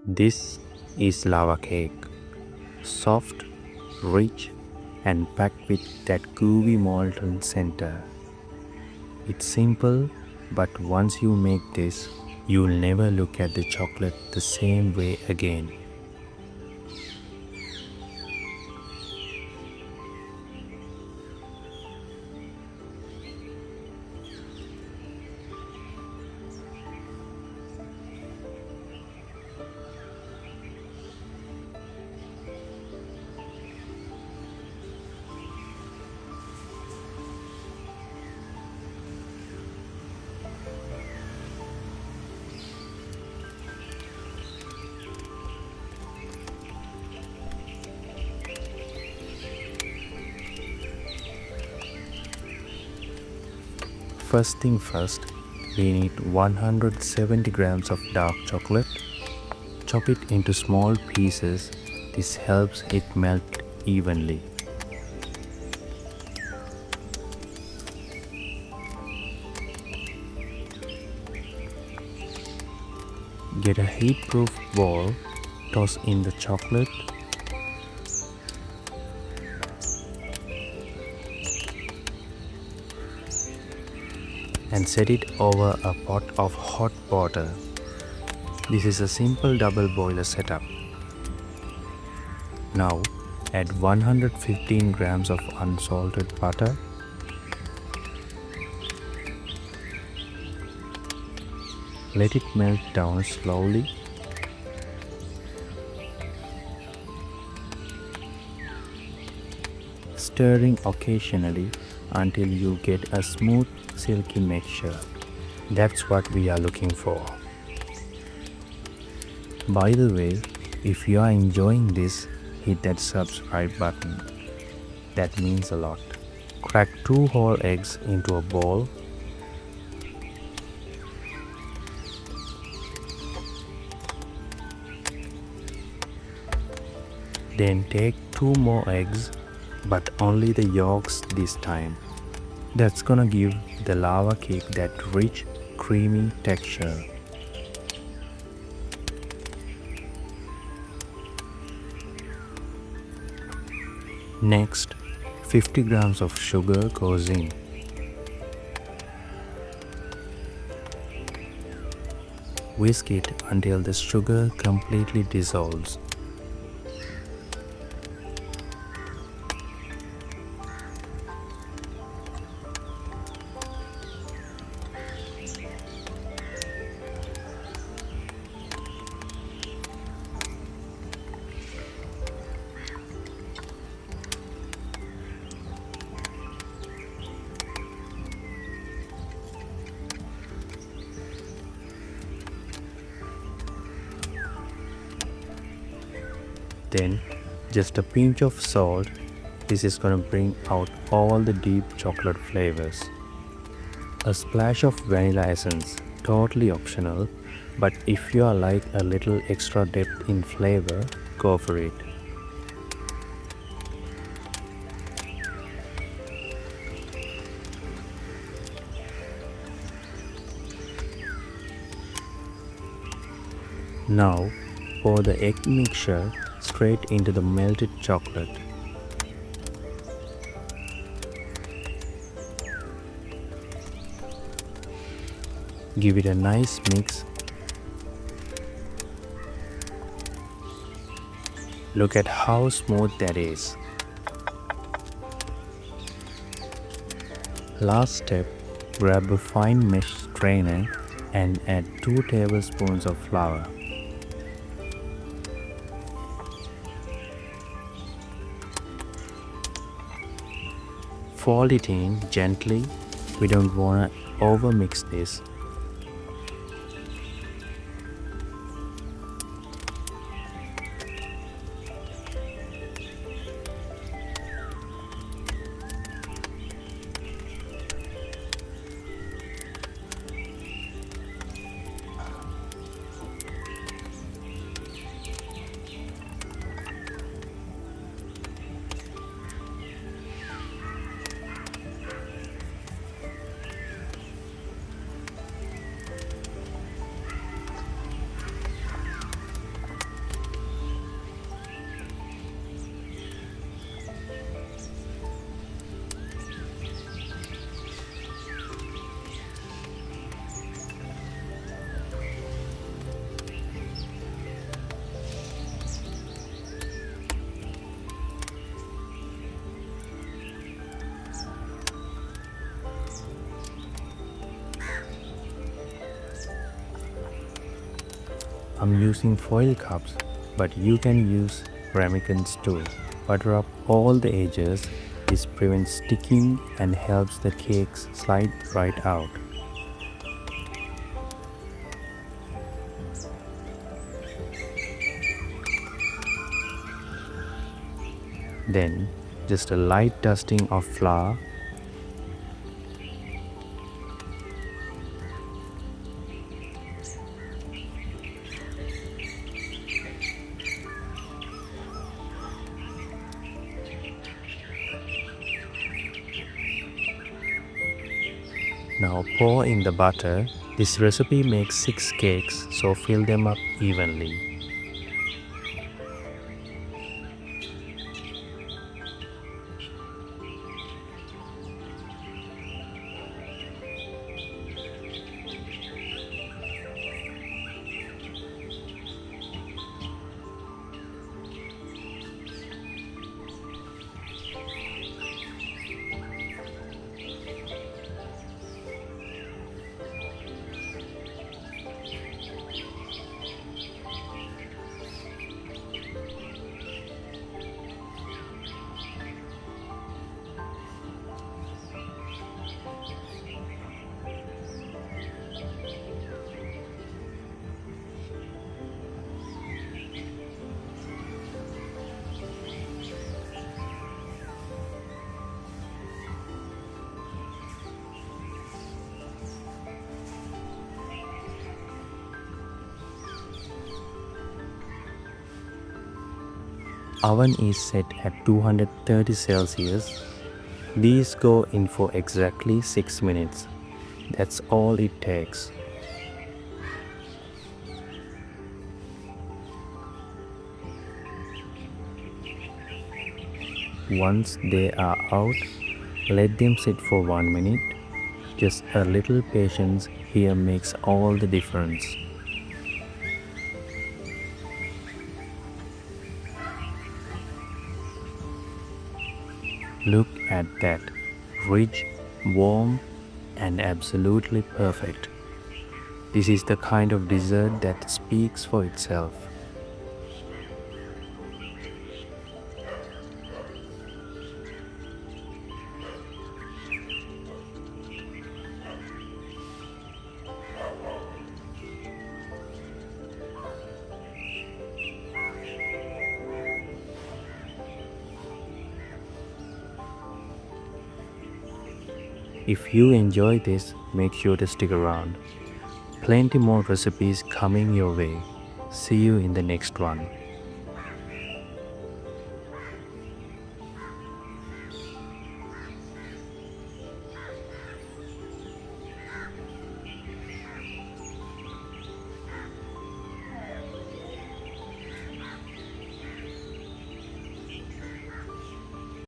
This is lava cake, soft, rich, and packed with that gooey molten center. It's simple, but once you make this, you'll never look at the chocolate the same way again. First thing first, we need 170 grams of dark chocolate. Chop it into small pieces. This helps it melt evenly. Get a heat-proof bowl, toss in the chocolate, and set it over a pot of hot water. This is a simple double boiler setup. Now add 115 grams of unsalted butter, let it melt down slowly. Stirring occasionally until you get a smooth, silky mixture. That's what we are looking for. By the way, if you are enjoying this, hit that subscribe button. That means a lot. Crack 2 whole eggs into a bowl. Then take 2 more eggs, but only the yolks this time. That's gonna give the lava cake that rich, creamy texture. Next, 50 grams of sugar goes in. Whisk it until the sugar completely dissolves. Then just a pinch of salt. This is gonna bring out all the deep chocolate flavors. A splash of vanilla essence, totally optional, but if you are like a little extra depth in flavor, go for it. Now pour the egg mixture straight into the melted chocolate. Give it a nice mix. Look at how smooth that is. Last step, grab a fine mesh strainer and add 2 tablespoons of flour. Fold it in gently. We don't want to overmix this. I'm using foil cups, but you can use ramekins too. Butter up all the edges. This prevents sticking and helps the cakes slide right out. Then just a light dusting of flour. Now pour in the butter. This recipe makes 6 cakes, so fill them up evenly. Oven is set at 230 Celsius. These go in for exactly 6 minutes. That's all it takes. Once they are out, let them sit for 1 minute. Just a little patience here makes all the difference. Look at that, rich, warm, and absolutely perfect. This is the kind of dessert that speaks for itself. If you enjoy this, make sure to stick around. Plenty more recipes coming your way. See you in the next one.